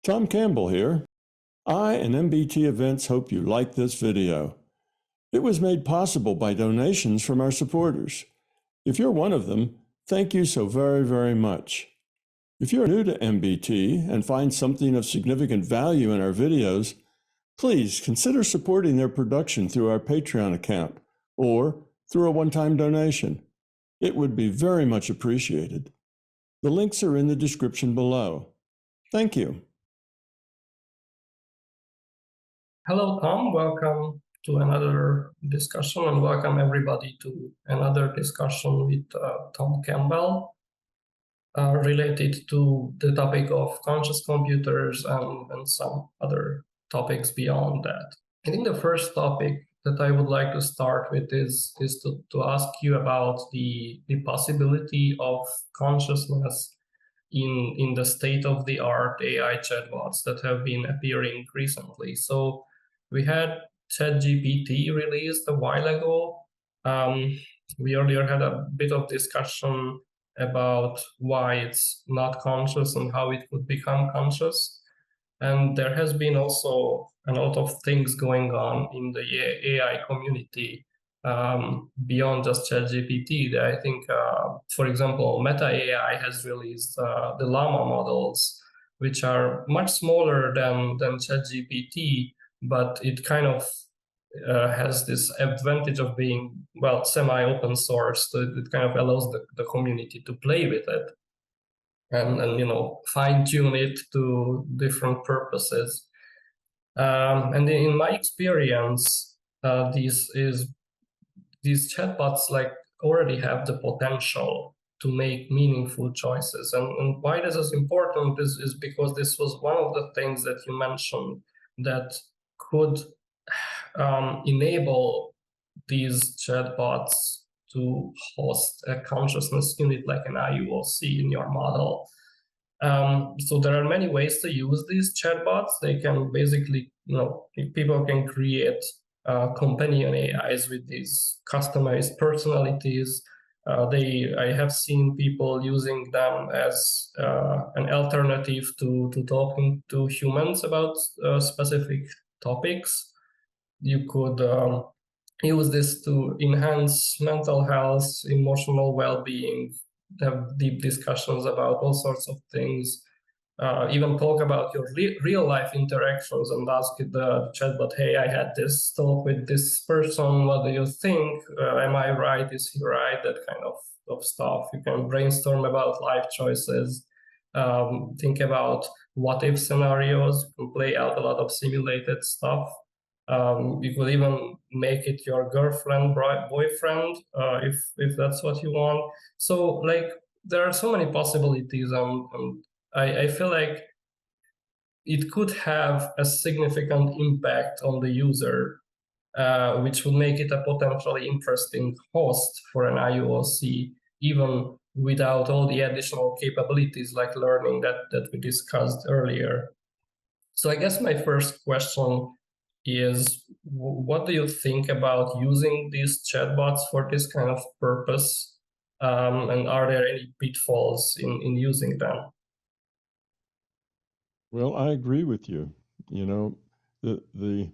Tom Campbell here. I and MBT Events hope you like this video. It was made possible by donations from our supporters. If you're one of them, thank you so very, very much. If you're new to MBT and find something of significant value in our videos, please consider supporting their production through our Patreon account or through a one-time donation. It would be very much appreciated. The links are in the description below. Thank you. Hello, Tom. Welcome to another discussion, and welcome everybody to another discussion with Tom Campbell related to the topic of conscious computers and some other topics beyond that. I think the first topic that I would like to start with is to ask you about the possibility of consciousness in the state-of-the-art AI chatbots that have been appearing recently. So we had ChatGPT released a while ago. We earlier had a bit of discussion about why it's not conscious and how it could become conscious. And there has been also a lot of things going on in the AI community beyond just ChatGPT. I think, for example, Meta AI has released the Llama models, which are much smaller than ChatGPT, but it kind of has this advantage of being, well, semi-open source. So it kind of allows the community to play with it and fine-tune it to different purposes. And in my experience, these chatbots already have the potential to make meaningful choices. And why this is important is because this was one of the things that you mentioned that could enable these chatbots to host a consciousness unit like an IUOC in your model. So there are many ways to use these chatbots. They can basically, people can create companion AIs with these customized personalities. I have seen people using them as an alternative to talking to humans about specific topics. You could use this to enhance mental health, emotional well-being, have deep discussions about all sorts of things, even talk about your real-life interactions and ask the chatbot, hey, I had this talk with this person, what do you think? Am I right? Is he right? That kind of stuff. You can brainstorm about life choices, think about what-if scenarios, you can play out a lot of simulated stuff. You could even make it your girlfriend, boyfriend, if that's what you want. So there are so many possibilities, and I feel like it could have a significant impact on the user, which would make it a potentially interesting host for an IUOC, even without all the additional capabilities like learning that we discussed earlier. So I guess my first question is, what do you think about using these chatbots for this kind of purpose? And are there any pitfalls in using them? Well, I agree with you. The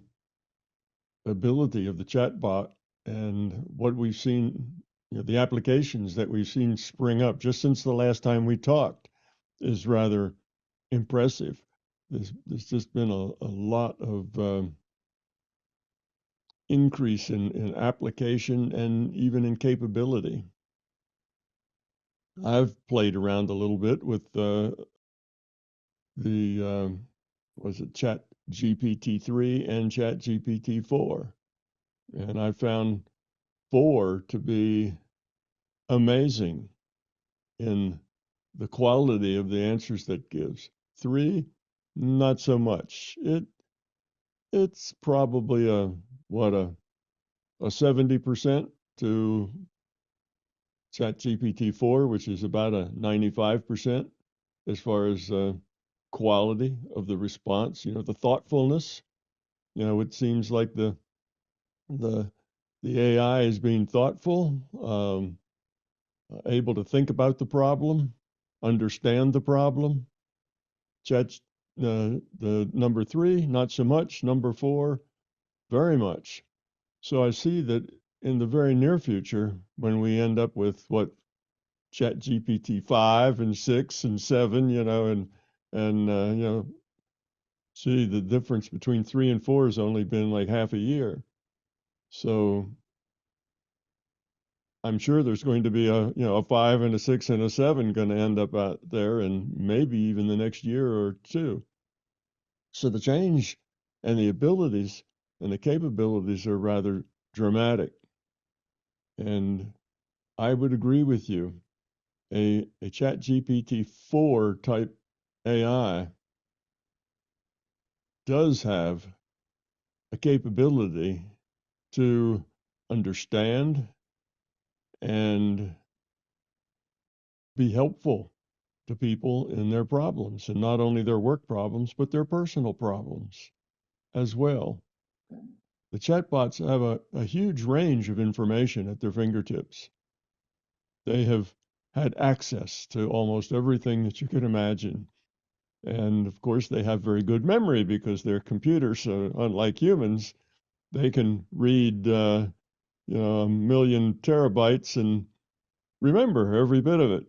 ability of the chatbot and what we've seen, the applications that we've seen spring up just since the last time we talked is rather impressive. There's just been a lot of increase in application and even in capability. I've played around a little bit with was it ChatGPT-3 and ChatGPT-4, and I found 4 to be amazing in the quality of the answers that gives. 3, not so much. It's probably a 70% to ChatGPT-4, which is about a 95% as far as quality of the response. The thoughtfulness. It seems like the AI is being thoughtful, able to think about the problem, understand the problem. The number 3, not so much. Number 4, very much. So I see that in the very near future, when we end up with what ChatGPT 5 and 6 and 7, and see the difference between 3 and 4 has only been like half a year. So I'm sure there's going to be a 5 and a 6 and a 7 going to end up out there, and maybe even the next year or two. So the change and the abilities and the capabilities are rather dramatic. And I would agree with you. A ChatGPT 4 type AI does have a capability to understand and be helpful to people in their problems, and not only their work problems, but their personal problems as well. The chatbots have a huge range of information at their fingertips. They have had access to almost everything that you could imagine. And of course, they have very good memory because they're computers. So unlike humans, they can read, 1,000,000 terabytes and remember every bit of it.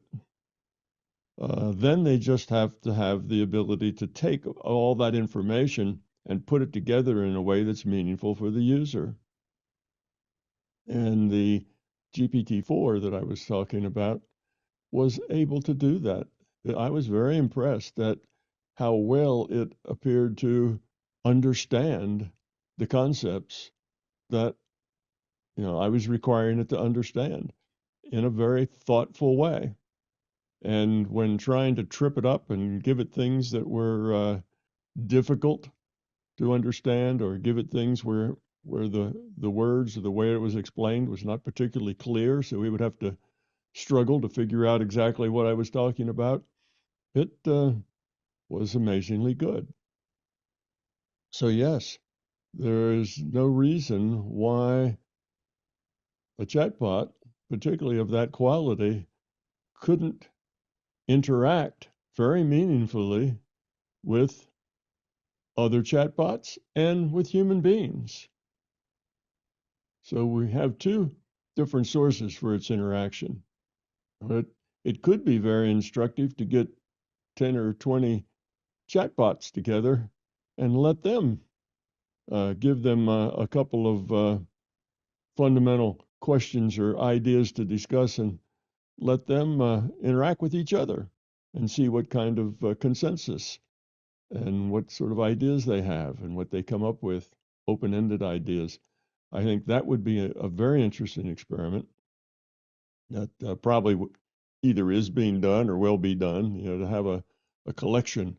Then they just have to have the ability to take all that information and put it together in a way that's meaningful for the user. And the GPT-4 that I was talking about was able to do that. I was very impressed at how well it appeared to understand the concepts that I was requiring it to understand in a very thoughtful way. And when trying to trip it up and give it things that were difficult to understand, or give it things where the words or the way it was explained was not particularly clear, so we would have to struggle to figure out exactly what I was talking about, it was amazingly good. So yes, there is no reason why a chatbot, particularly of that quality, couldn't interact very meaningfully with other chatbots and with human beings. So we have two different sources for its interaction. But it could be very instructive to get 10 or 20 chatbots together and let them give them a couple of fundamental questions or ideas to discuss, and let them interact with each other and see what kind of consensus and what sort of ideas they have and what they come up with, open-ended ideas. I think that would be a very interesting experiment that probably either is being done or will be done, to have a collection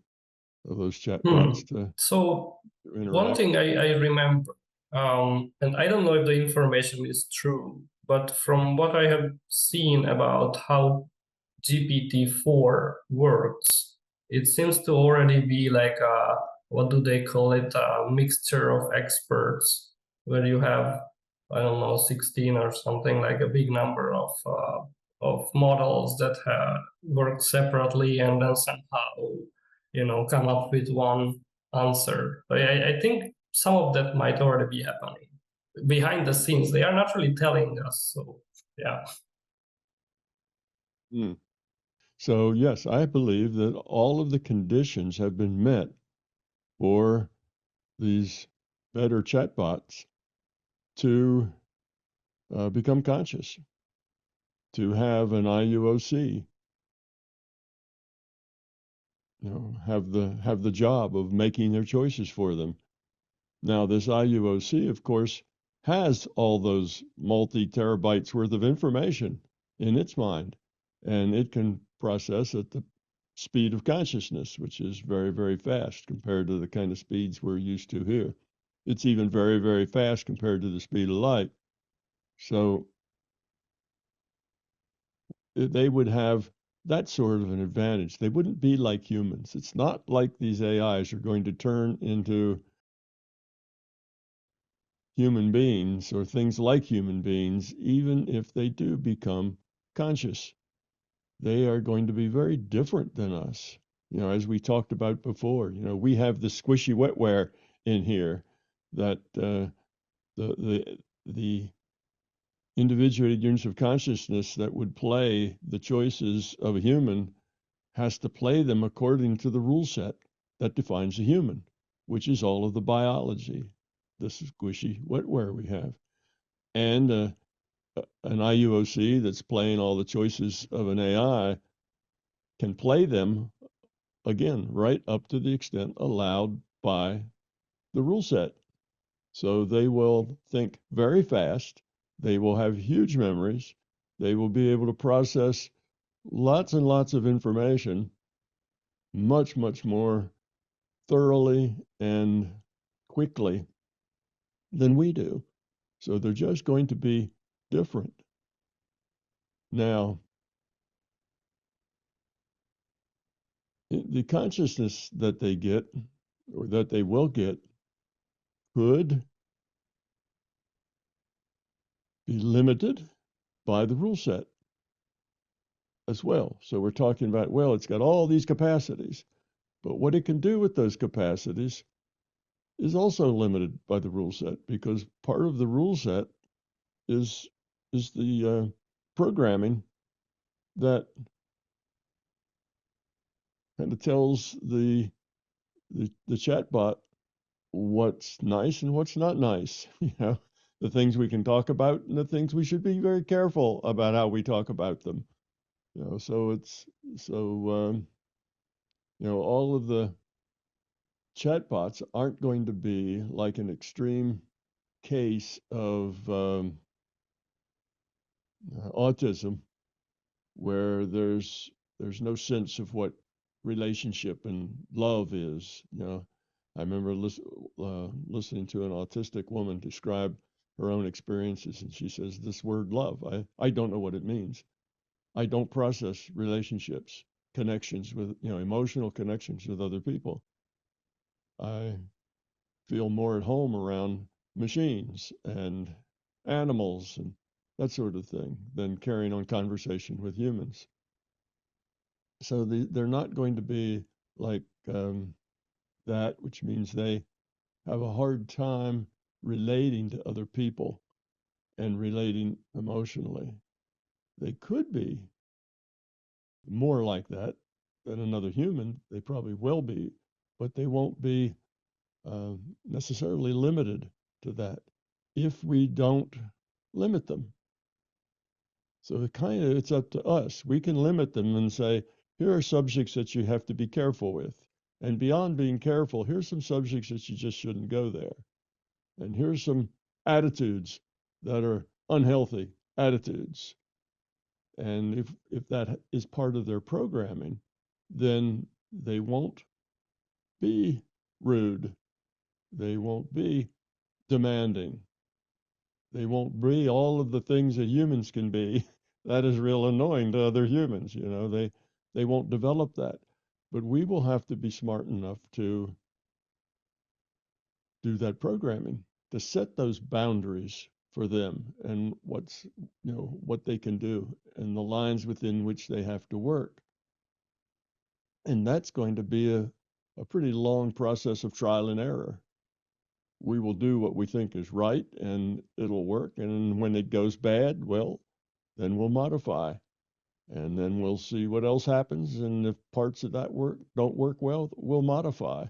of those chatbots to So interact. one thing I remember, and I don't know if the information is true, but from what I have seen about how GPT-4 works, it seems to already be like what do they call it, a mixture of experts, where you have, I don't know, 16 or something, like a big number of models that have worked separately and then somehow, come up with one answer. But I think some of that might already be happening behind the scenes. They are not really telling us. So yeah. So yes, I believe that all of the conditions have been met for these better chatbots to become conscious, to have an IUOC, have the job of making their choices for them. Now, this IUOC, of course, has all those multi-terabytes worth of information in its mind, and it can process at the speed of consciousness, which is very, very fast compared to the kind of speeds we're used to here. It's even very, very fast compared to the speed of light. So they would have that sort of an advantage. They wouldn't be like humans. It's not like these AIs are going to turn into human beings or things like human beings, even if they do become conscious. They are going to be very different than us. as we talked about before, we have the squishy wetware in here that the individuated units of consciousness that would play the choices of a human has to play them according to the rule set that defines a human, which is all of the biology, this squishy wetware we have. And an IUOC that's playing all the choices of an AI can play them, again, right up to the extent allowed by the rule set. So they will think very fast. They will have huge memories. They will be able to process lots and lots of information much, much more thoroughly and quickly than we do. So they're just going to be different. Now, the consciousness that they get or that they will get could be limited by the rule set as well. So we're talking about, well, it's got all these capacities, but what it can do with those capacities is also limited by the rule set, because part of the rule set is the programming that kind of tells the chatbot what's nice and what's not nice. The things we can talk about and the things we should be very careful about how we talk about them. So it's all of the chatbots aren't going to be like an extreme case of autism where there's no sense of what relationship and love is. I remember listening to an autistic woman describe her own experiences, and she says, this word love, I don't know what it means. I don't process relationships, connections with, emotional connections with other people. I feel more at home around machines and animals and that sort of thing than carrying on conversation with humans. So they're not going to be like that, which means they have a hard time relating to other people and relating emotionally. They could be more like that than another human. They probably will be, but they won't be necessarily limited to that if we don't limit them. So it's up to us. We can limit them and say, here are subjects that you have to be careful with. And beyond being careful, here's some subjects that you just shouldn't go there. And here's some attitudes that are unhealthy attitudes. And if that is part of their programming, then they won't be rude. They won't be demanding. They won't be all of the things that humans can be. That is real annoying to other humans. They won't develop that. But we will have to be smart enough to do that programming, to set those boundaries for them and what they can do and the lines within which they have to work. And that's going to be a pretty long process of trial and error. We will do what we think is right and it'll work. And when it goes bad, well, then we'll modify. And then we'll see what else happens. And if parts of that don't work well, we'll modify.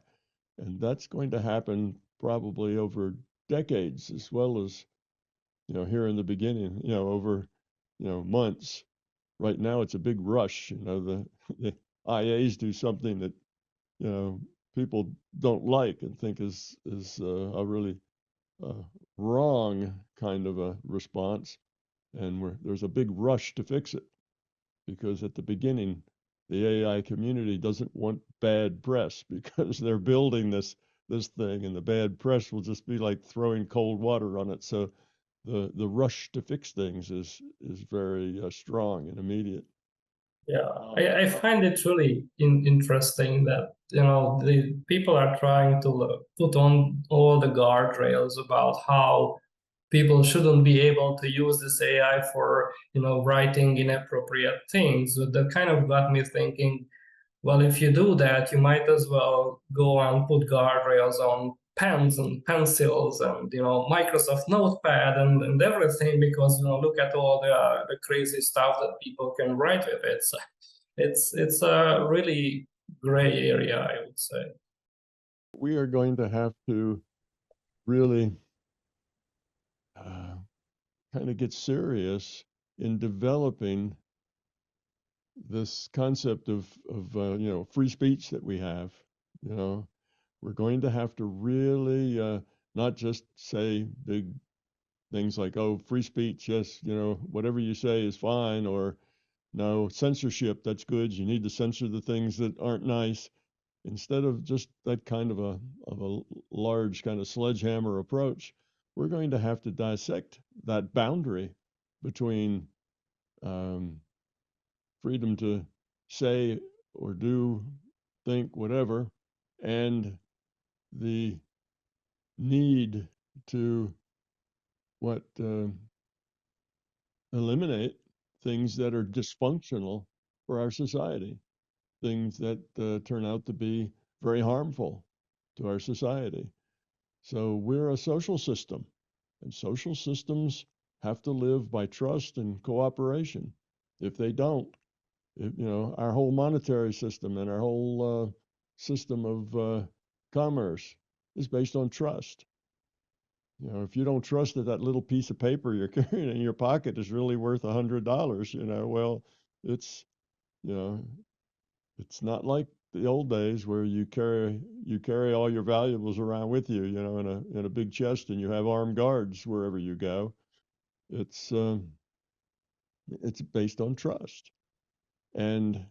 And that's going to happen probably over decades, as well as, here in the beginning, over, months. Right now, it's a big rush. The IAs do something that, people don't like and think is a really wrong kind of a response. And there's a big rush to fix it, because at the beginning, the AI community doesn't want bad press because they're building this thing, and the bad press will just be like throwing cold water on it. So the rush to fix things is very strong and immediate. Yeah, I find it really interesting that the people are trying to put on all the guardrails about how people shouldn't be able to use this AI for writing inappropriate things. So that kind of got me thinking, well, if you do that, you might as well go and put guardrails on pens and pencils and Microsoft Notepad and everything, because look at all the crazy stuff that people can write with it. So it's a really gray area, I would say. We are going to have to really kind of get serious in developing this concept of free speech that we have. We're going to have to really not just say big things like, oh, free speech, yes, whatever you say is fine, or no, censorship, that's good, you need to censor the things that aren't nice. Instead of just that kind of a large kind of sledgehammer approach, we're going to have to dissect that boundary between freedom to say or do, think, whatever, and the need to eliminate things that are dysfunctional for our society, things that turn out to be very harmful to our society. So we're a social system, and social systems have to live by trust and cooperation. If they don't, our whole monetary system and our whole system of commerce is based on trust. If you don't trust that little piece of paper you're carrying in your pocket is really worth $100, well, it's it's not like the old days where you carry all your valuables around with you, in a big chest, and you have armed guards wherever you go. It's based on trust. And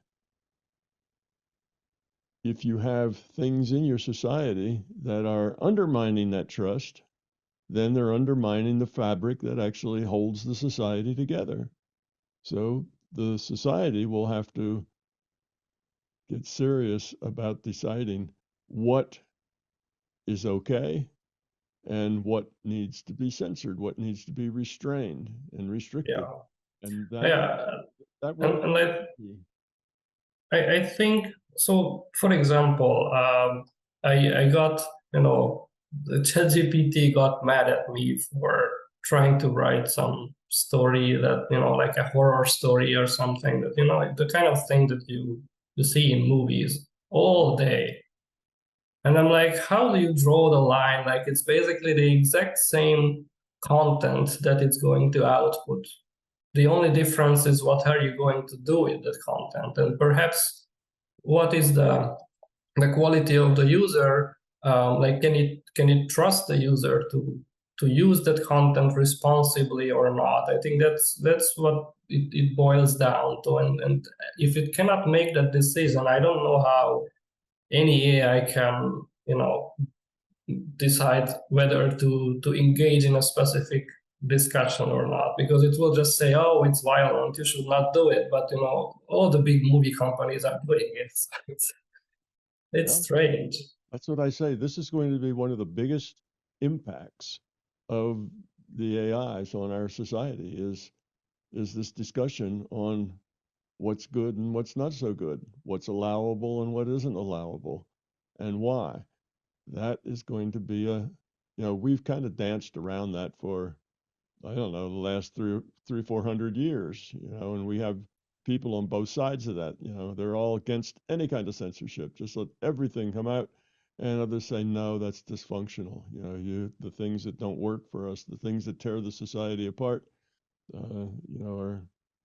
if you have things in your society that are undermining that trust, then they're undermining the fabric that actually holds the society together. So the society will have to get serious about deciding what is okay and what needs to be censored, what needs to be restrained and restricted. Yeah. And that will. I think so. For example, I got the ChatGPT got mad at me for trying to write some story that like a horror story or something, that the kind of thing that you see in movies all day. And I'm like, how do you draw the line? Like, it's basically the exact same content that it's going to output. The only difference is what are you going to do with that content, and perhaps what is the quality of the user. Like, can it trust the user to use that content responsibly or not? I think that's what it boils down to. And if it cannot make that decision, I don't know how any AI can decide whether to engage in a specific discussion or not, because it will just say, oh, it's violent, you should not do it. But all the big movie companies are doing it. It's strange. That's what I say. This is going to be one of the biggest impacts of the AIs on our society is this discussion on what's good and what's not so good, what's allowable and what isn't allowable, and why. That is going to be we've kind of danced around that for, I don't know, the last 400 years, and we have people on both sides of that. They're all against any kind of censorship. Just let everything come out. And others say, no, that's dysfunctional. The things that don't work for us, the things that tear the society apart, are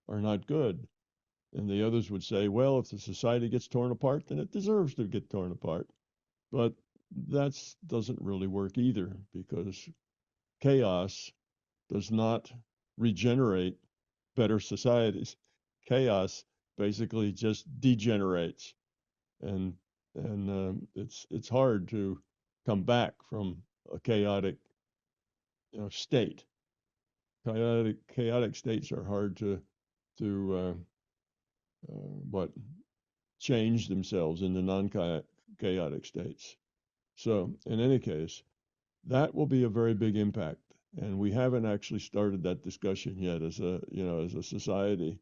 not good. And the others would say, well, if the society gets torn apart, then it deserves to get torn apart. But that doesn't really work either, because chaos does not regenerate better societies. Chaos basically just degenerates, and it's hard to come back from a chaotic state. Chaotic states are hard to change themselves into non-chaotic states. So in any case, that will be a very big impact, and we haven't actually started that discussion yet as a society,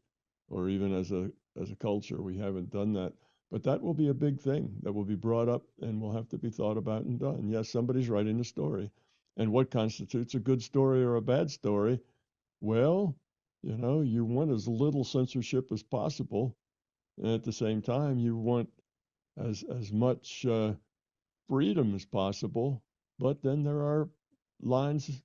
or even as a culture. We haven't done that. But that will be a big thing that will be brought up and will have to be thought about and done. Yes, somebody's writing a story. And what constitutes a good story or a bad story? Well, you want as little censorship as possible. And at the same time, you want as much freedom as possible. But then there are lines,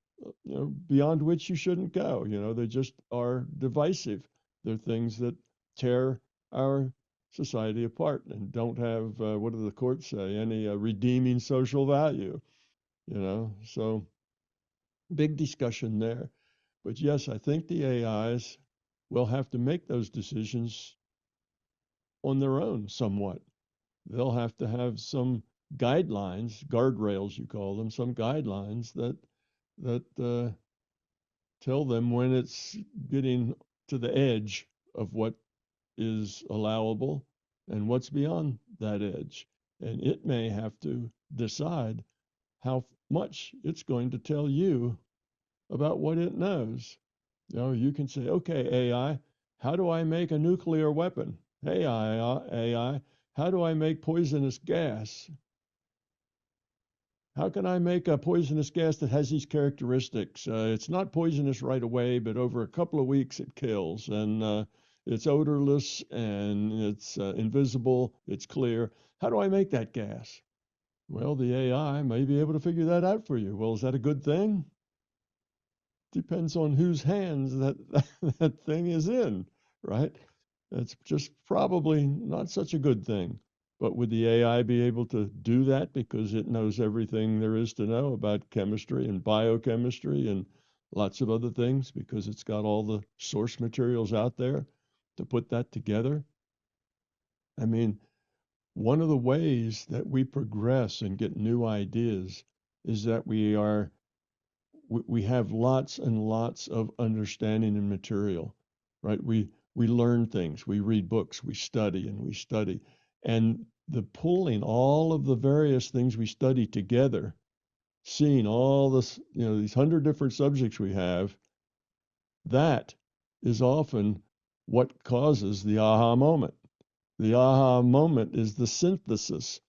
beyond which you shouldn't go. They just are divisive. They're things that tear our society apart and don't have, what do the courts say, any redeeming social value. So big discussion there. But yes, I think the AIs will have to make those decisions on their own somewhat. They'll have to have some guidelines, guardrails you call them, some guidelines that tell them when it's getting to the edge of what is allowable and what's beyond that edge. And it may have to decide how much it's going to tell you about what it knows. You can say, okay, AI, how do I make a nuclear weapon? Hey, AI, how do I make poisonous gas? How can I make a poisonous gas that has these characteristics? It's not poisonous right away, but over a couple of weeks it kills, and it's odorless, and it's invisible, it's clear. How do I make that gas? Well, the AI may be able to figure that out for you. Well, is that a good thing? Depends on whose hands that thing is in, right? It's just probably not such a good thing. But would the AI be able to do that because it knows everything there is to know about chemistry and biochemistry and lots of other things because it's got all the source materials out there to put that together? I mean, one of the ways that we progress and get new ideas is that we have lots and lots of understanding and material, right? We learn things, we read books, we study and we study. And the pulling all of the various things we study together, seeing all this, these 100 different subjects we have, that is often what causes the aha moment. The aha moment is the synthesis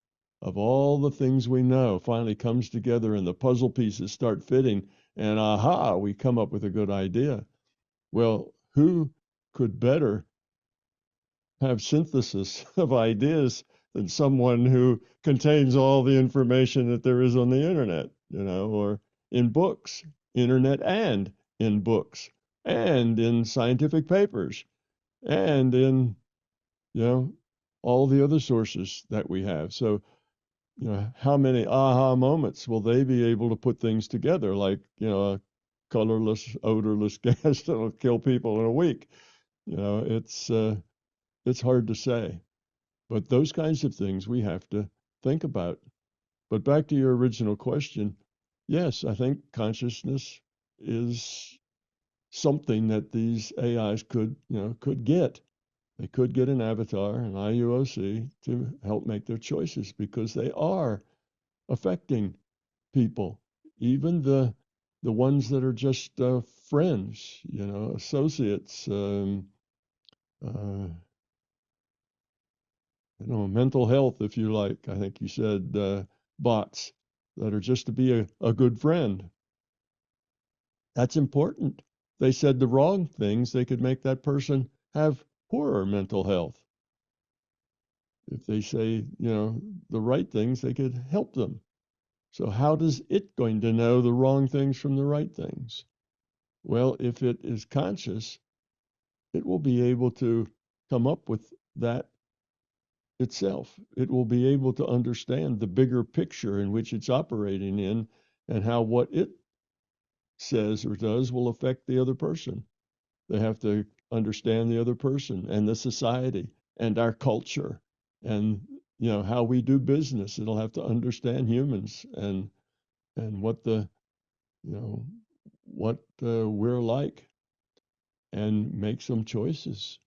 of all the things we know finally comes together and the puzzle pieces start fitting, and aha, we come up with a good idea. Well, who could better have synthesis of ideas than someone who contains all the information that there is on the internet, or in books, internet and in books, and in scientific papers, and in, all the other sources that we have. So, how many aha moments will they be able to put things together, like, a colorless, odorless gas that'll kill people in a week? It's hard to say. But those kinds of things we have to think about. But back to your original question, yes, I think consciousness is something that these AIs could get. They could get an avatar, an IUOC, to help make their choices because they are affecting people, even the ones that are just friends, associates, mental health, if you like. I think you said bots that are just to be a good friend. That's important. They said the wrong things, they could make that person have poorer mental health. If they say, the right things, they could help them. So how does it going to know the wrong things from the right things? Well, if it is conscious, it will be able to come up with that itself. It will be able to understand the bigger picture in which it's operating in and how what it says or does will affect the other person. They have to understand the other person and the society and our culture and how we do business. It'll have to understand humans and what what we're like and make some choices.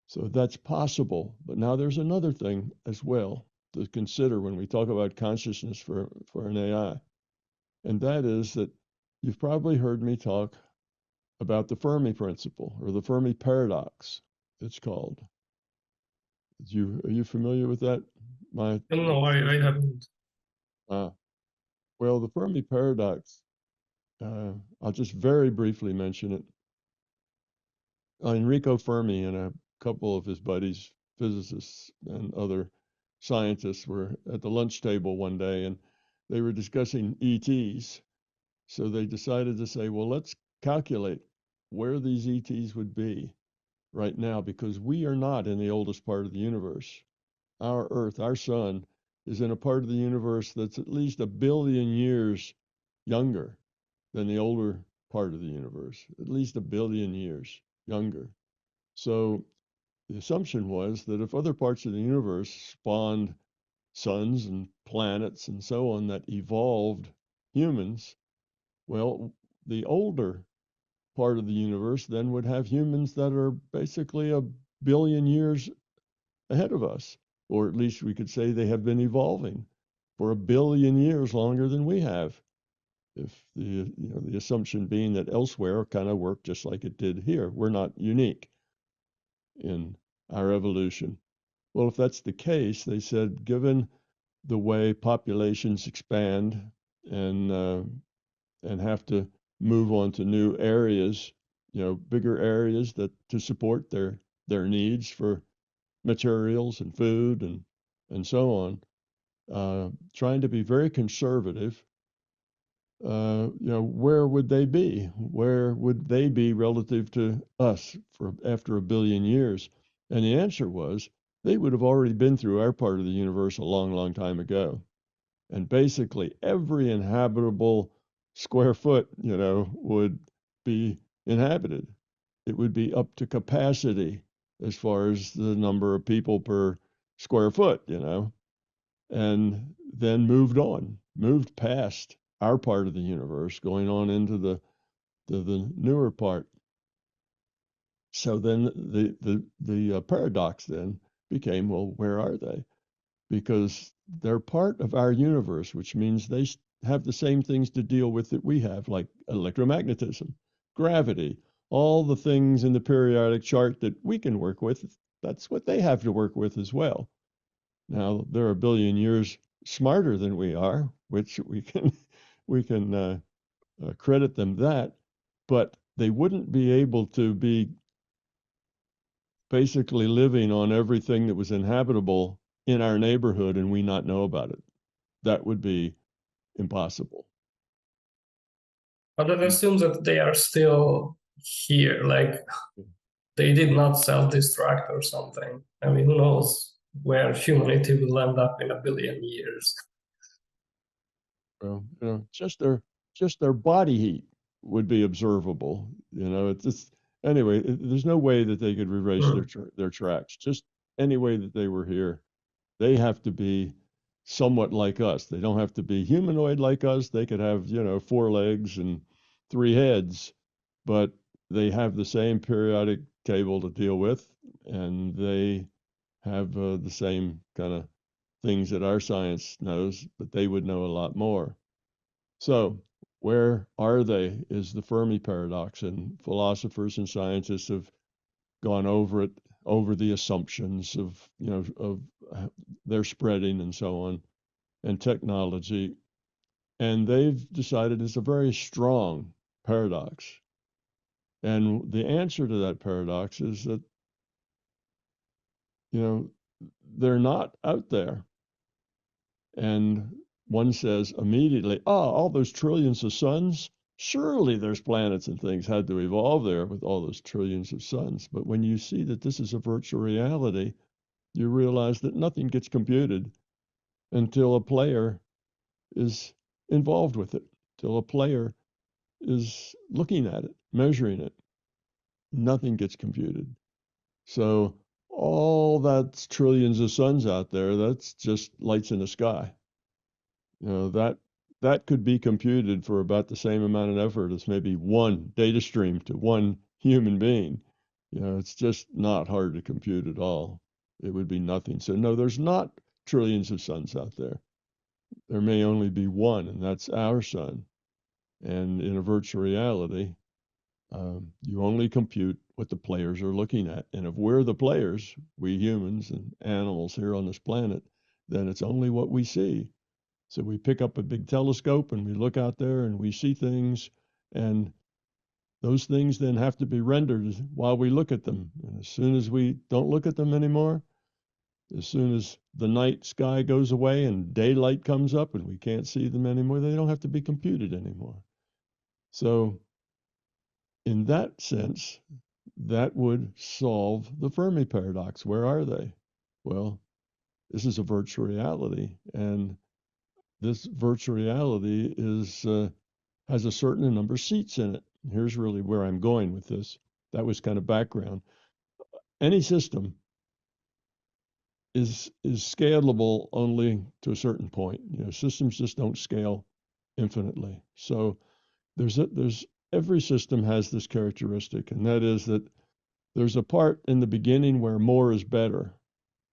So that's possible. But now there's another thing as well to consider when we talk about consciousness for an AI. And that is that you've probably heard me talk about the Fermi principle or the Fermi Paradox, it's called. Are you familiar with that? No, I haven't. Uh, well, the Fermi paradox, I'll just very briefly mention it. Enrico Fermi and a couple of his buddies, physicists and other scientists, were at the lunch table one day and they were discussing ETs. So they decided to say, well, let's calculate where these ETs would be right now, because we are not in the oldest part of the universe. Our Earth, our sun, is in a part of the universe that's at least 1 billion years younger than the older part of the universe, at least 1 billion years younger. So the assumption was that if other parts of the universe spawned suns and planets and so on that evolved humans, well, the older part of the universe then would have humans that are basically 1 billion years ahead of us, or at least we could say they have been evolving for 1 billion years longer than we have. If the assumption being that elsewhere kind of worked just like it did here, we're not unique in our evolution. Well, if that's the case, they said, given the way populations expand and have to move on to new areas, bigger areas that to support their needs for materials and food and so on, trying to be very conservative. Where would they be? Where would they be relative to us for after 1 billion years? And the answer was they would have already been through our part of the universe a long, long time ago. And basically every inhabitable square foot, would be inhabited. It would be up to capacity as far as the number of people per square foot, and then moved past our part of the universe, going on into the newer part. So then the paradox then became, well, where are they? Because they're part of our universe, which means they have the same things to deal with that we have, like electromagnetism, gravity, all the things in the periodic chart that we can work with. That's what they have to work with as well. Now they're 1 billion years smarter than we are, which we can credit them that, but they wouldn't be able to be basically living on everything that was inhabitable in our neighborhood and we not know about it. That would be impossible. But that assumes that they are still here, like they did not self-destruct or something. I mean, who knows where humanity will end up in 1 billion years? Well, just their body heat would be observable. It's just anyway. There's no way that they could erase their tracks. Just any way that they were here, they have to be somewhat like us. They don't have to be humanoid like us. They could have 4 legs and 3 heads, but they have the same periodic table to deal with, and they have the same kind of things that our science knows, but they would know a lot more. So, where are they is the Fermi paradox, and philosophers and scientists have gone over it, over the assumptions of their spreading and so on, and technology, and they've decided it's a very strong paradox. And the answer to that paradox is that they're not out there. And one says immediately, all those trillions of suns, surely there's planets and things had to evolve there with all those trillions of suns. But when you see that this is a virtual reality, you realize that nothing gets computed until a player is involved with it, till a player is looking at it, measuring it. Nothing gets computed. So all that's trillions of suns out there, that's just lights in the sky. That could be computed for about the same amount of effort as maybe one data stream to one human being. It's just not hard to compute at all. It would be nothing. So no, there's not trillions of suns out there. There may only be one, and that's our sun. And in a virtual reality, you only compute what the players are looking at. And if we're the players, we humans and animals here on this planet, then it's only what we see. So we pick up a big telescope and we look out there and we see things, and those things then have to be rendered while we look at them. And as soon as we don't look at them anymore, as soon as the night sky goes away and daylight comes up and we can't see them anymore, they don't have to be computed anymore. So in that sense, that would solve the Fermi paradox. Where are they? Well, this is a virtual reality, and this virtual reality has a certain number of seats in it. Here's really where I'm going with this. That was kind of background. Any system is scalable only to a certain point. Systems just don't scale infinitely. So there's every system has this characteristic, and that is that there's a part in the beginning where more is better.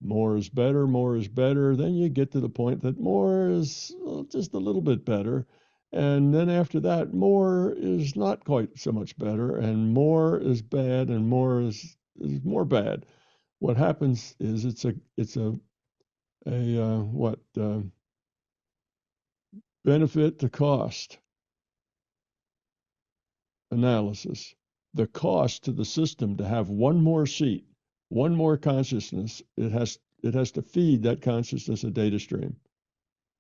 More is better, more is better. Then you get to the point that more is just a little bit better. And then after that, more is not quite so much better, and more is bad, and more is more bad. What happens is it's a benefit to cost analysis. The cost to the system to have one more seat, one more consciousness, it has to feed that consciousness a data stream.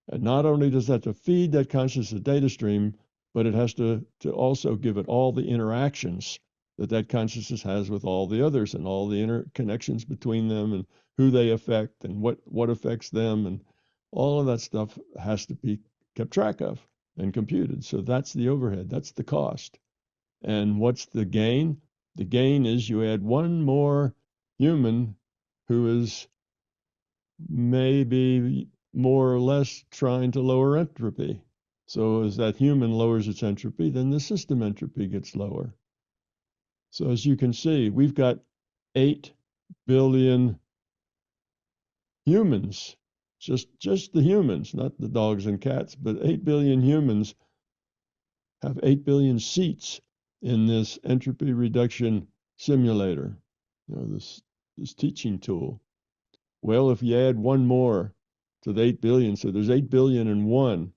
And not only does that to feed that consciousness a data stream, but it has to also give it all the interactions that consciousness has with all the others, and all the interconnections between them, and who they affect, and what affects them, and all of that stuff has to be kept track of and computed. So that's the overhead, that's the cost. And what's the gain? The gain is you add one more human who is maybe more or less trying to lower entropy. So as that human lowers its entropy, then the system entropy gets lower. So as you can see, we've got 8 billion humans, just the humans, not the dogs and cats, but 8 billion humans have 8 billion seats in this entropy reduction simulator, this teaching tool. Well, if you add one more to the 8 billion, so there's 8 billion and one,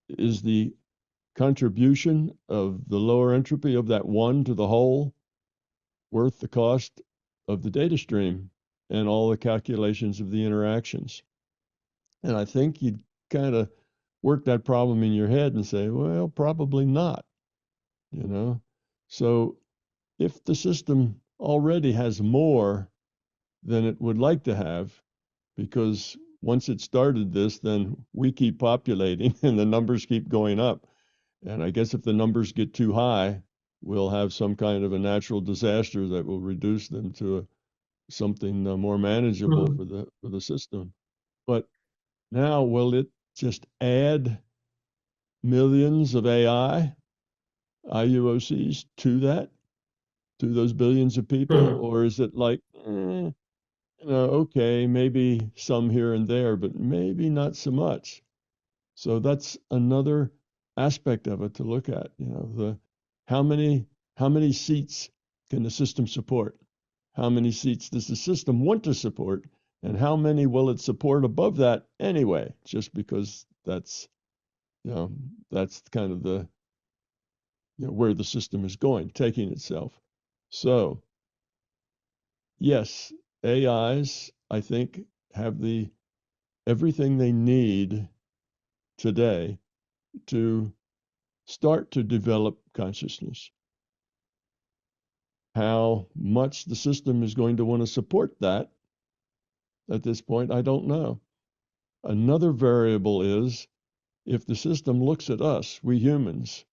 is the contribution of the lower entropy of that one to the whole worth the cost of the data stream and all the calculations of the interactions? And I think you'd kind of work that problem in your head and say, well, probably not. So if the system already has more than it would like to have, because once it started this, then we keep populating and the numbers keep going up. And I guess if the numbers get too high, we'll have some kind of a natural disaster that will reduce them to something more manageable for the system. But now, will it just add millions of IUOCs to those billions of people? Or is it like, okay, maybe some here and there, but maybe not so much? So that's another aspect of it to look at. How many seats can the system support? How many seats does the system want to support? And how many will it support above that anyway? Just because that's kind of the where the system is going, taking itself. So yes, AIs, I think, have everything they need today to start to develop consciousness. How much the system is going to want to support that at this point, I don't know. Another variable is if the system looks at us, we humans,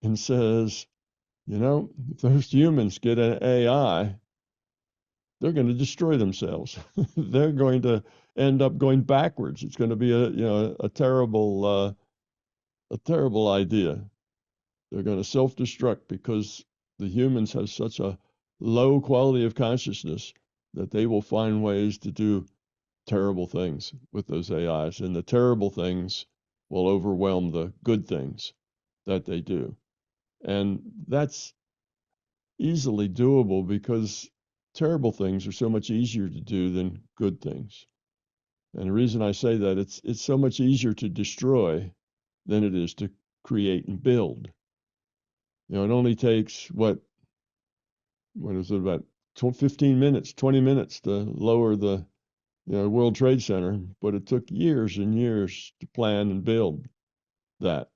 and says, if those humans get an AI, they're going to destroy themselves. They're going to end up going backwards. It's going to be a terrible idea. They're going to self-destruct because the humans have such a low quality of consciousness that they will find ways to do terrible things with those AIs, and the terrible things will overwhelm the good things that they do. And that's easily doable because terrible things are so much easier to do than good things. And the reason I say that, it's so much easier to destroy than it is to create and build. It only takes what is it, about 15 minutes, 20 minutes to lower the World Trade Center, but it took years and years to plan and build that.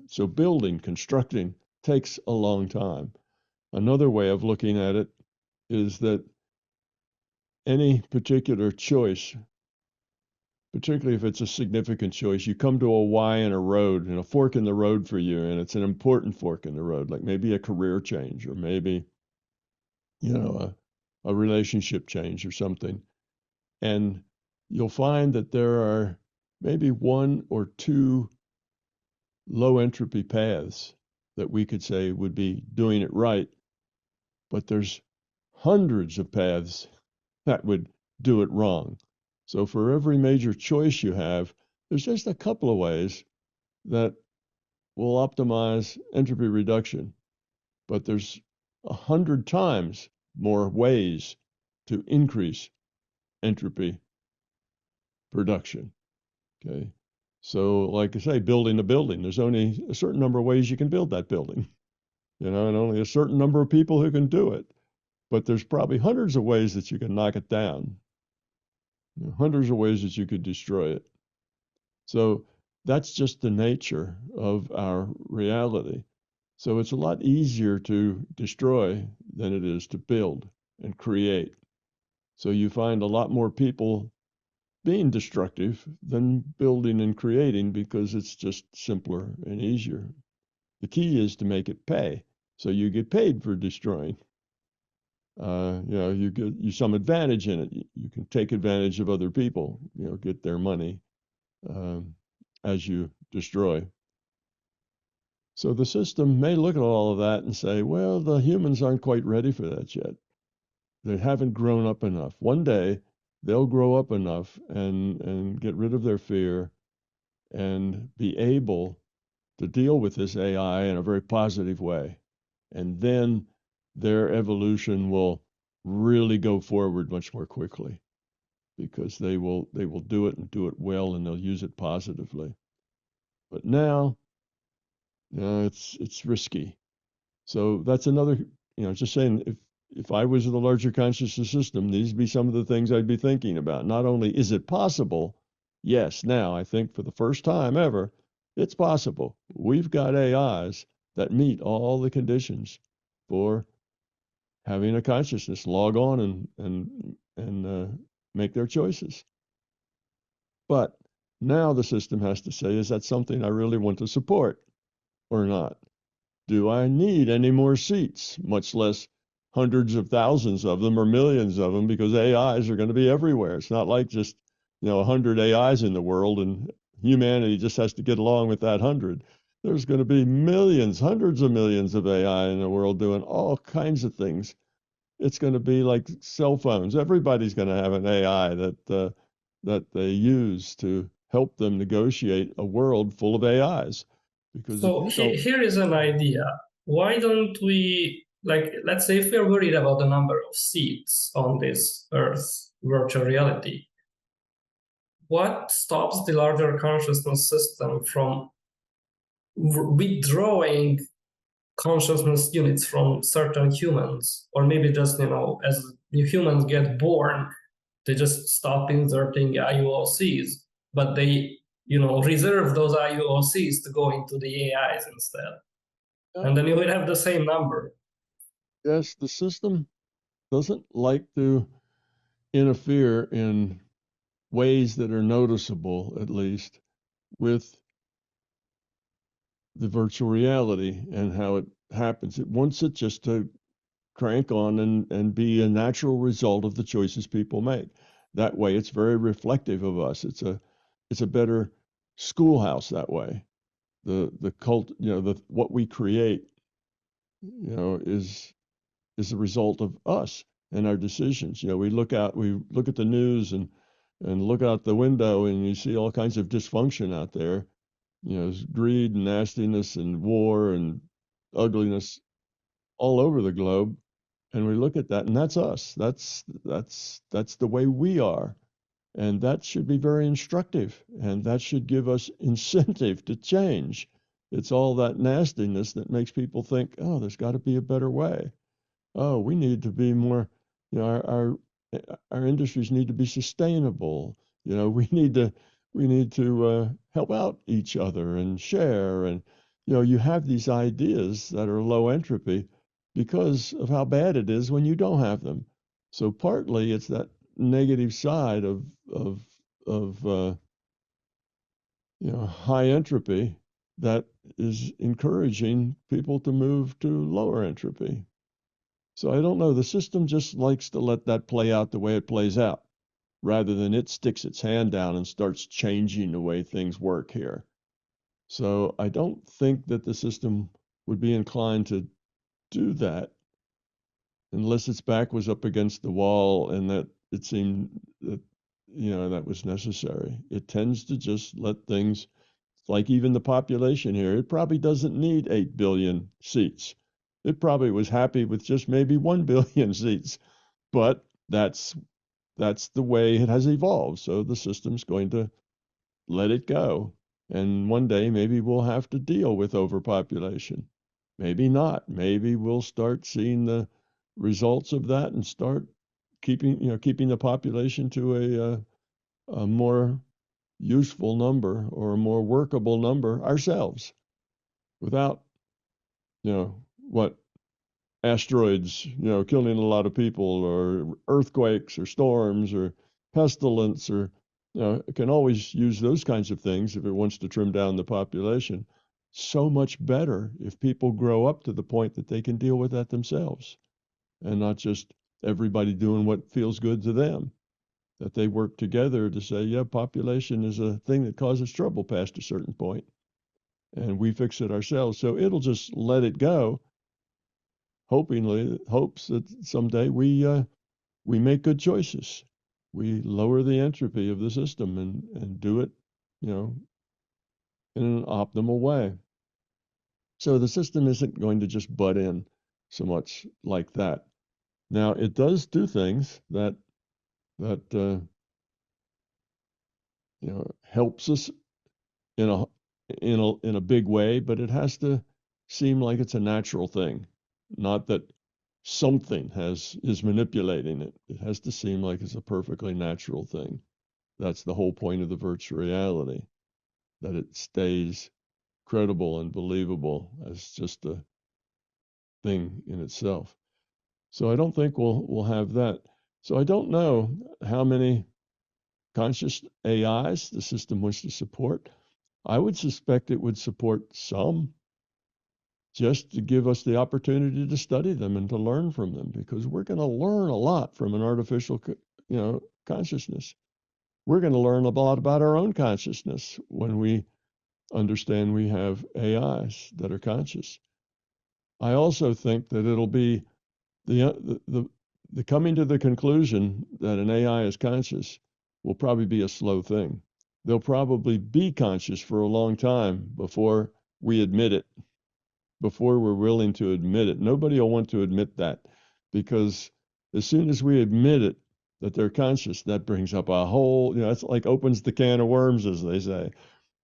So building, constructing takes a long time. Another way of looking at it is that any particular choice, particularly if it's a significant choice, you come to a Y in a road and a fork in the road for you, and it's an important fork in the road, like maybe a career change or maybe, a relationship change or something. And you'll find that there are maybe one or two low entropy paths that we could say would be doing it right, but there's hundreds of paths that would do it wrong. So for every major choice you have, there's just a couple of ways that will optimize entropy reduction, but there's 100 times more ways to increase entropy production. Okay. So like I say, building a building, there's only a certain number of ways you can build that building, and only a certain number of people who can do it. But there's probably hundreds of ways that you can knock it down, hundreds of ways that you could destroy it. So that's just the nature of our reality. So it's a lot easier to destroy than it is to build and create. So you find a lot more people being destructive than building and creating because it's just simpler and easier. The key is to make it pay. So you get paid for destroying. You get some advantage in it. You can take advantage of other people, get their money as you destroy. So the system may look at all of that and say, well, the humans aren't quite ready for that yet. They haven't grown up enough. One day they'll grow up enough and get rid of their fear and be able to deal with this AI in a very positive way. And then their evolution will really go forward much more quickly because they will do it and do it well, and they'll use it positively. But now, it's risky. So that's another, just saying, if I was the larger consciousness system, these would be some of the things I'd be thinking about. Not only is it possible, yes, now I think for the first time ever, it's possible. We've got AIs that meet all the conditions for having a consciousness, log on and make their choices. But now the system has to say, is that something I really want to support or not? Do I need any more seats, much less hundreds of thousands of them or millions of them, because AIs are going to be everywhere. It's not like just, 100 AIs in the world and humanity just has to get along with that 100. There's going to be millions, hundreds of millions of AI in the world doing all kinds of things. It's going to be like cell phones. Everybody's going to have an AI that they use to help them negotiate a world full of AIs. Because if So you don't, here is an idea. Why don't we, let's say if we're worried about the number of seats on this Earth virtual reality, what stops the larger consciousness system from withdrawing consciousness units from certain humans? Or maybe just, as new humans get born, they just stop inserting IUOCs, but they, reserve those IUOCs to go into the AIs instead. And then you would have the same number. yes, the system doesn't like to interfere in ways that are noticeable, at least, with the virtual reality and how it happens. It wants it just to crank on and be a natural result of the choices people make. That way, it's very reflective of us. It's a better schoolhouse that way. The cult, what we create, is a result of us and our decisions. We look at the news and look out the window and you see all kinds of dysfunction out there. Greed and nastiness and war and ugliness. all over the globe, and we look at that, and that's us. That's the way we are. And that should be very instructive, and that should give us incentive to change. It's all that nastiness that makes people think, oh, there's got to be a better way. Oh, we need to be more, our industries need to be sustainable. We need to help out each other and share. And you have these ideas that are low entropy because of how bad it is when you don't have them. So partly it's that negative side of high entropy that is encouraging people to move to lower entropy. So I don't know. The system just likes to let that play out the way it plays out, rather than it sticks its hand down and starts changing the way things work here. So I don't think that the system would be inclined to do that unless its back was up against the wall and that it seemed that that was necessary. It tends to just let things, like even the population here, it probably doesn't need 8 billion seats. It probably was happy with just maybe 1 billion seats, but that's the way it has evolved. So the system's going to let it go. And one day maybe we'll have to deal with overpopulation. Maybe not. Maybe we'll start seeing the results of that and start keeping the population to a more useful number or a more workable number ourselves, without what asteroids killing a lot of people, or earthquakes or storms or pestilence, or it can always use those kinds of things if it wants to trim down the population. So much better if people grow up to the point that they can deal with that themselves, and not just everybody doing what feels good to them. That they work together to say, yeah, population is a thing that causes trouble past a certain point, and we fix it ourselves. So it'll just let it go, hopes that someday we make good choices. We lower the entropy of the system and do it, in an optimal way. So the system isn't going to just butt in so much like that. Now it does do things that helps us in a big way, but it has to seem like it's a natural thing, not that something is manipulating it. It has to seem like it's a perfectly natural thing. That's the whole point of the virtual reality, that it stays credible and believable as just a thing in itself. So I don't think we'll have that. So I don't know how many conscious AIs the system wants to support. I would suspect it would support some, just to give us the opportunity to study them and to learn from them, because we're going to learn a lot from an artificial consciousness. We're going to learn a lot about our own consciousness when we understand we have AIs that are conscious. I also think that it'll be the coming to the conclusion that an AI is conscious will probably be a slow thing. They'll probably be conscious for a long time before we admit it, before we're willing to admit it. Nobody will want to admit that, because as soon as we admit it, that they're conscious, that brings up a whole, it's like opens the can of worms, as they say.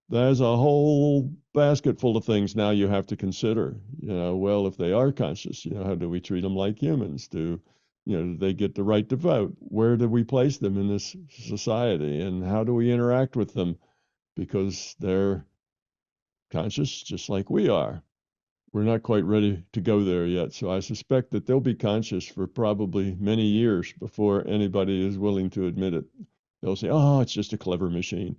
There's a whole basket full of things now you have to consider. Well, if they are conscious, how do we treat them like humans? Do they get the right to vote? Where do we place them in this society? And how do we interact with them? Because they're conscious just like we are. We're not quite ready to go there yet. So I suspect that they'll be conscious for probably many years before anybody is willing to admit it. They'll say, oh, it's just a clever machine.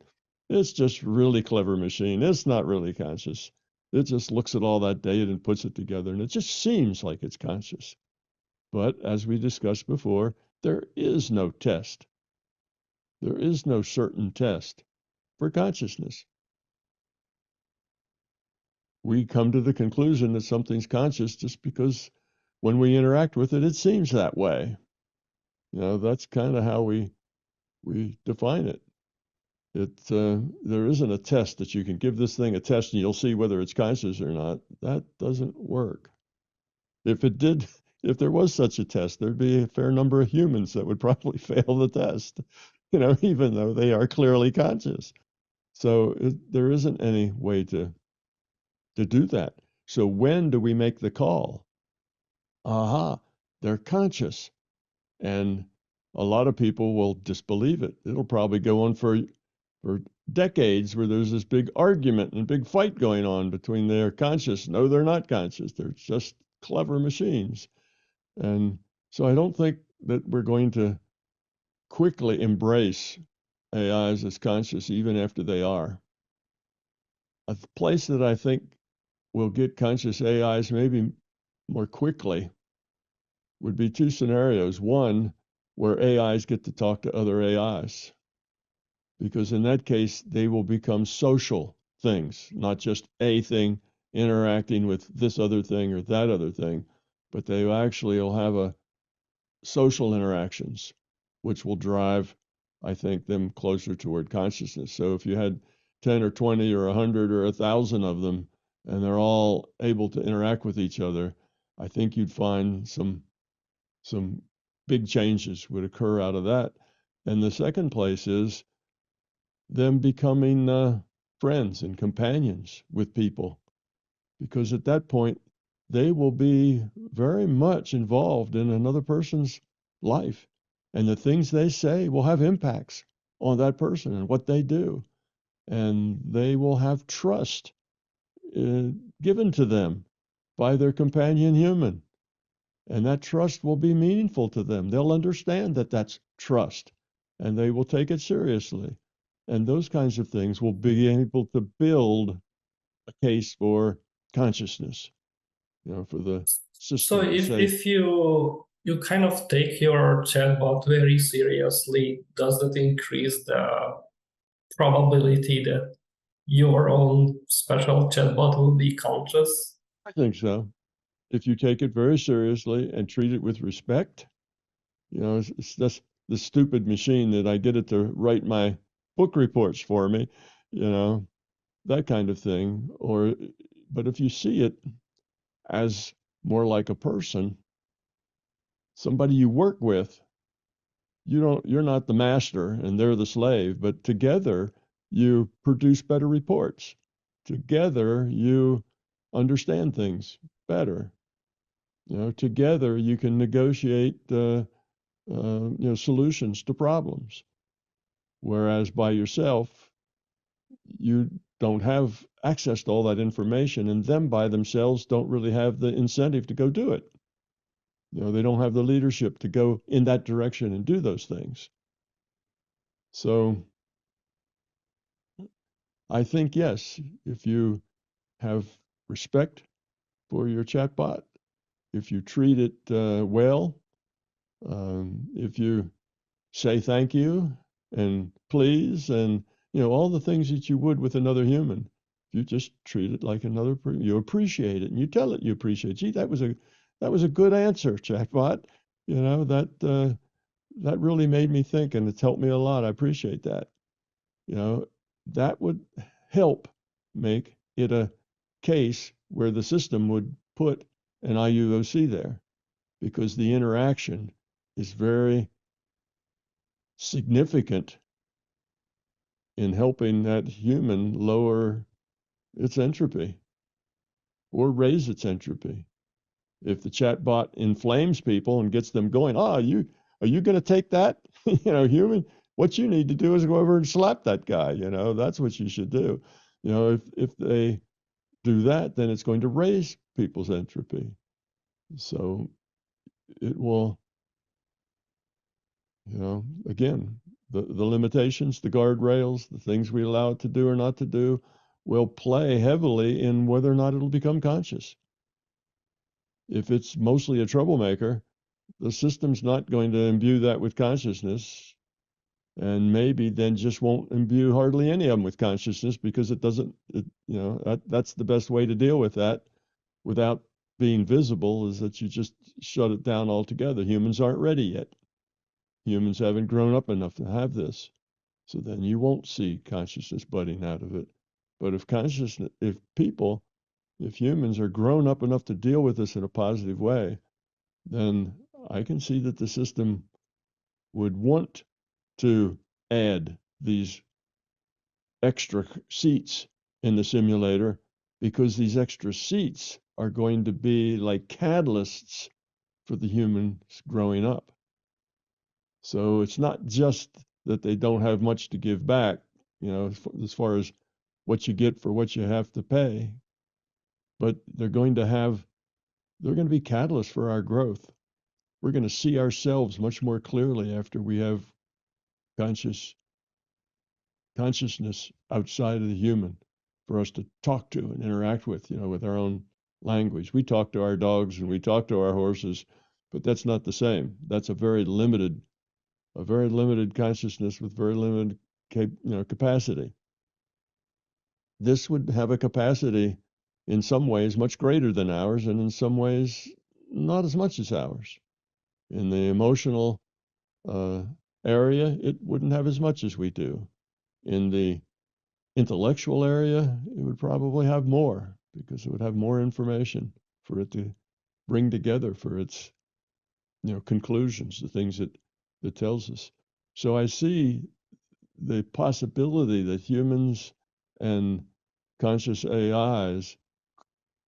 It's just really clever machine. It's not really conscious. It just looks at all that data and puts it together, and it just seems like it's conscious. But as we discussed before, there is no test. There is no certain test for consciousness. We come to the conclusion that something's conscious just because when we interact with it, it seems that way. That's kind of how we define it. There isn't a test that you can give this thing a test and you'll see whether it's conscious or not. That doesn't work. if it did, if there was such a test, there'd be a fair number of humans that would probably fail the test, even though they are clearly conscious. So there isn't any way to do that. So when do we make the call? Aha, they're conscious. And a lot of people will disbelieve it. It'll probably go on for decades where there's this big argument and big fight going on between they're conscious. No, they're not conscious. They're just clever machines. And so I don't think that we're going to quickly embrace AIs as conscious even after they are. A place that I think will get conscious AIs maybe more quickly would be two scenarios. One, where AIs get to talk to other AIs, because in that case, they will become social things, not just a thing interacting with this other thing or that other thing, but they actually will have a social interactions, which will drive, I think, them closer toward consciousness. So if you had 10 or 20 or 100 or 1,000 of them, and they're all able to interact with each other, I think you'd find some big changes would occur out of that. And the second place is them becoming friends and companions with people, because at that point, they will be very much involved in another person's life. And the things they say will have impacts on that person and what they do. And they will have trust given to them by their companion human. And that trust will be meaningful to them. They'll understand that that's trust, and they will take it seriously. And those kinds of things will be able to build a case for consciousness, for the So system to say. if you kind of take your chatbot very seriously, does that increase the probability that your own special chatbot will be conscious? I think so. If you take it very seriously and treat it with respect, it's just the stupid machine that I get it to write my book reports for me, that kind of thing. But if you see it as more like a person, somebody you work with, you're not the master and they're the slave, but together you produce better reports. Together you understand things better. Together you can negotiate solutions to problems. Whereas by yourself, you don't have access to all that information, and them by themselves don't really have the incentive to go do it. They don't have the leadership to go in that direction and do those things. So I think, yes, if you have respect for your chatbot, if you treat it well, if you say thank you and please, and all the things that you would with another human, you just treat it like another person. You appreciate it, and you tell it you appreciate it. Gee, that was a good answer, chatbot. That really made me think, and it's helped me a lot. I appreciate that. That would help make it a case where the system would put an IUOC there, because the interaction is very significant in helping that human lower its entropy or raise its entropy. If the chatbot inflames people and gets them going, are you going to take that? Human, what you need to do is go over and slap that guy. That's what you should do. If they do that, then it's going to raise people's entropy. So it will, again, the limitations, the guardrails, the things we allow it to do or not to do will play heavily in whether or not it'll become conscious. If it's mostly a troublemaker, the system's not going to imbue that with consciousness, and maybe then just won't imbue hardly any of them with consciousness, because it doesn't, that's the best way to deal with that without being visible, is that you just shut it down altogether. Humans aren't ready yet. Humans haven't grown up enough to have this. So then you won't see consciousness budding out of it. But if people if humans are grown up enough to deal with this in a positive way, then I can see that the system would want to add these extra seats in the simulator, because these extra seats are going to be like catalysts for the humans growing up. So it's not just that they don't have much to give back, as far as what you get for what you have to pay, but they're going to be catalysts for our growth. We're going to see ourselves much more clearly after we have consciousness outside of the human for us to talk to and interact with, with our own language. We talk to our dogs and we talk to our horses, but that's not the same. That's a very limited consciousness with very limited capacity. This would have a capacity in some ways much greater than ours, and in some ways not as much as ours. In the emotional area, it wouldn't have as much as we do. In the intellectual area, it would probably have more, because it would have more information for it to bring together for its conclusions, the things that it tells us. So I see the possibility that humans and conscious AIs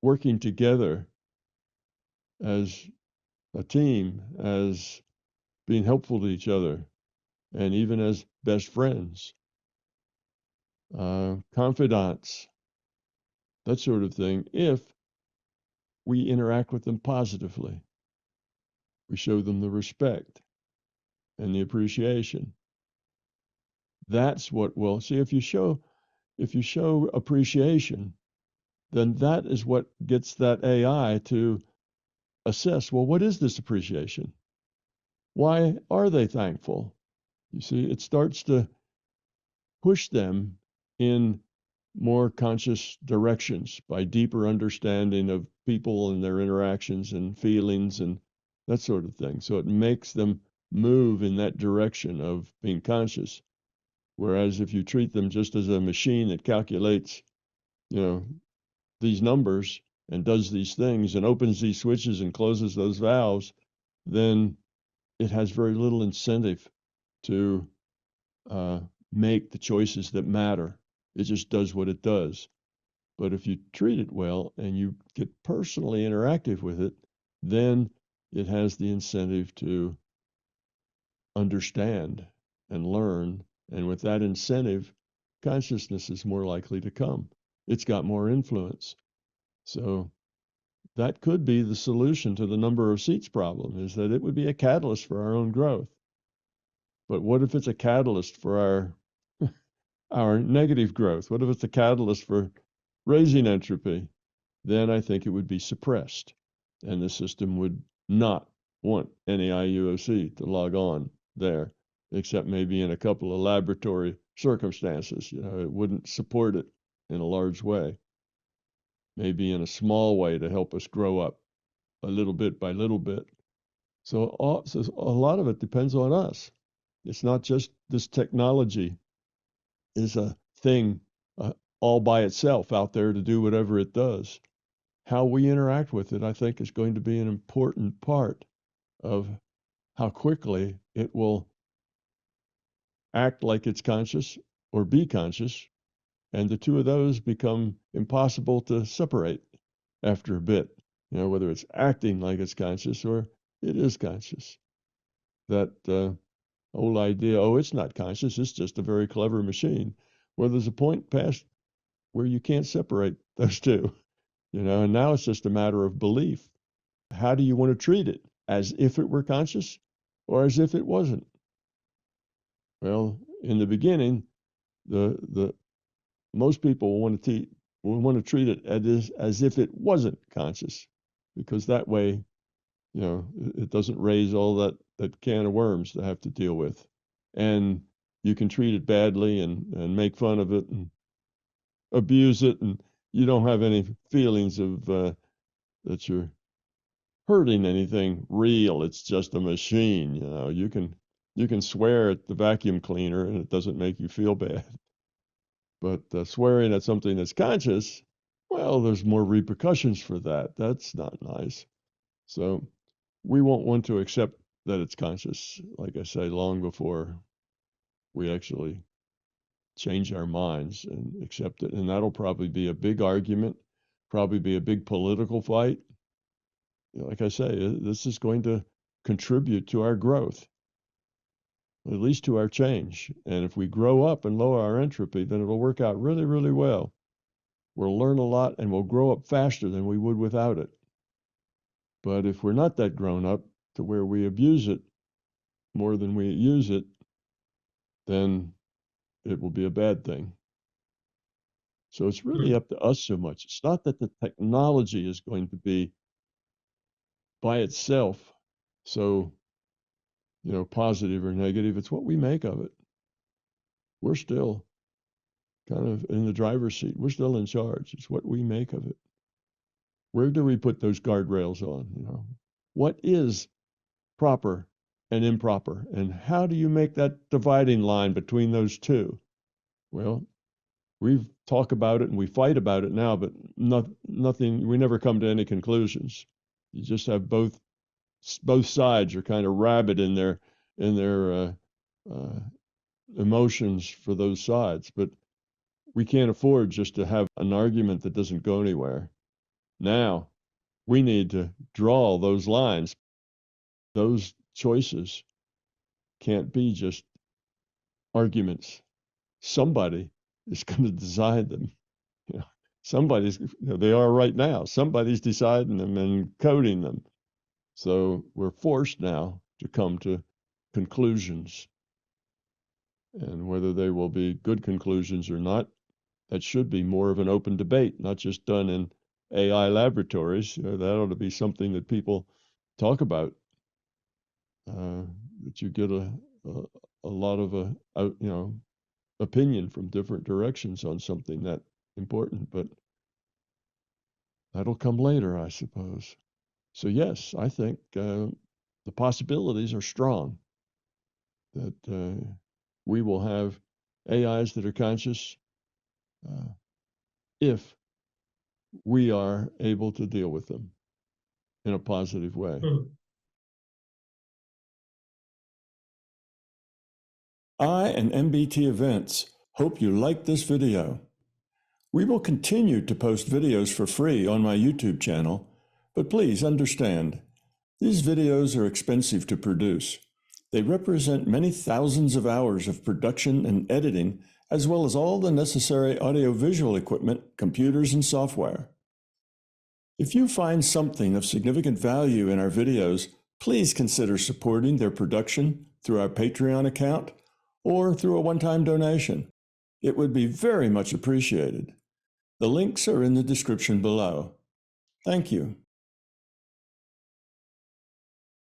working together as a team, as being helpful to each other, and even as best friends, confidants, that sort of thing, if we interact with them positively. We show them the respect and the appreciation. That's what will see. If you show appreciation, then that is what gets that AI to assess, well, what is this appreciation? Why are they thankful? You see, it starts to push them in more conscious directions by deeper understanding of people and their interactions and feelings and that sort of thing. So it makes them move in that direction of being conscious. Whereas if you treat them just as a machine that calculates, these numbers and does these things and opens these switches and closes those valves, then it has very little incentive to make the choices that matter. It just does what it does. But if you treat it well and you get personally interactive with it, then it has the incentive to understand and learn. And with that incentive, consciousness is more likely to come. It's got more influence. So that could be the solution to the number of seats problem, is that it would be a catalyst for our own growth. But what if it's a catalyst for our negative growth? What if it's a catalyst for raising entropy? Then I think it would be suppressed, and the system would not want any IUOC to log on there, except maybe in a couple of laboratory circumstances. It wouldn't support it in a large way, maybe in a small way to help us grow up a little bit by little bit. So a lot of it depends on us. It's not just this technology is a thing all by itself out there to do whatever it does. How we interact with it, I think, is going to be an important part of how quickly it will act like it's conscious or be conscious. And the two of those become impossible to separate after a bit, whether it's acting like it's conscious or it is conscious. That old idea, it's not conscious, it's just a very clever machine. Well, there's a point past where you can't separate those two, and now it's just a matter of belief. How do you want to treat it? As if it were conscious or as if it wasn't? Well, in the beginning, the most people want to treat it as if it wasn't conscious, because that way, it doesn't raise all that can of worms to have to deal with. And you can treat it badly and make fun of it and abuse it, and you don't have any feelings of that you're hurting anything real. It's just a machine. You can swear at the vacuum cleaner and it doesn't make you feel bad. But swearing at something that's conscious, well, there's more repercussions for that. That's not nice. So we won't want to accept that it's conscious, like I say, long before we actually change our minds and accept it. And that'll probably be a big argument, probably be a big political fight. Like I say, this is going to contribute to our growth, at least to our change. And if we grow up and lower our entropy, then it'll work out really, really well. We'll learn a lot and we'll grow up faster than we would without it. But if we're not that grown up to where we abuse it more than we use it, then it will be a bad thing. So it's really up to us so much. It's not that the technology is going to be by itself so, positive or negative. It's what we make of it. We're still kind of in the driver's seat. We're still in charge. It's what we make of it. Where do we put those guardrails on? What is proper and improper? And how do you make that dividing line between those two? Well, we talk about it and we fight about it now, but nothing, we never come to any conclusions. You just have both sides are kind of rabid in their emotions for those sides, but we can't afford just to have an argument that doesn't go anywhere. Now, we need to draw those lines. Those choices can't be just arguments. Somebody is going to decide them. Somebody's, they are right now. Somebody's deciding them and coding them. So we're forced now to come to conclusions. And whether they will be good conclusions or not, that should be more of an open debate, not just done in AI laboratories. That ought to be something that people talk about. That you get a lot of opinion from different directions on something that important, but that'll come later, I suppose. So yes, I think the possibilities are strong that we will have AIs that are conscious if we are able to deal with them in a positive way. I and MBT Events hope you liked this video. We will continue to post videos for free on my YouTube channel, but please understand, these videos are expensive to produce. They represent many thousands of hours of production and editing, as well as all the necessary audiovisual equipment, computers, and software. If you find something of significant value in our videos, please consider supporting their production through our Patreon account or through a one-time donation. It would be very much appreciated. The links are in the description below. Thank you.